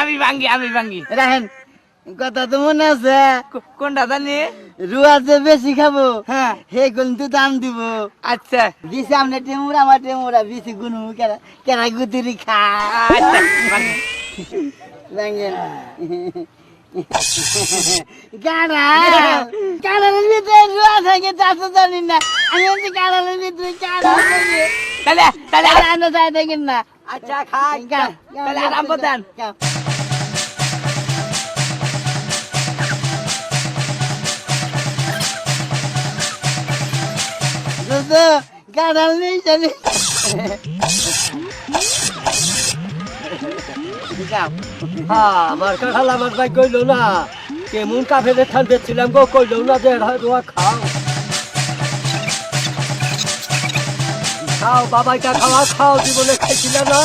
আমি ভাঙ্গি রাহেন কথা তো মনে আছে কোনটা জানি রুয়া যে বেশি খাবো হ্যাঁ হে কিন্তু দাম দিব আচ্ছা বিছে আমনে টেমুরা আমার টেমুরা বিছে গুনু কেরা কেরা গুতুরি খা আচ্ছা ভাঙ্গি রাঙ্গেন কাড়ালের ভিতরে রুয়া থাকে তা তো জানি না আমি হচ্ছে কাড়ালের ভিতরে তাহলে তাহলে আনা যায় দেখেন না আচ্ছা খাই তাহলে আরাম প্রদান কাড়াল নেই জানি হ্যাঁ আমার কাঁঠাল আমার ভাই কইলো না কেমন কাফেলে ঠান বেচছিলাম গো কইলো না যে রোয়া খাও খাও বাবাইটা খাওয়া খাও জীবনে খাইছিল না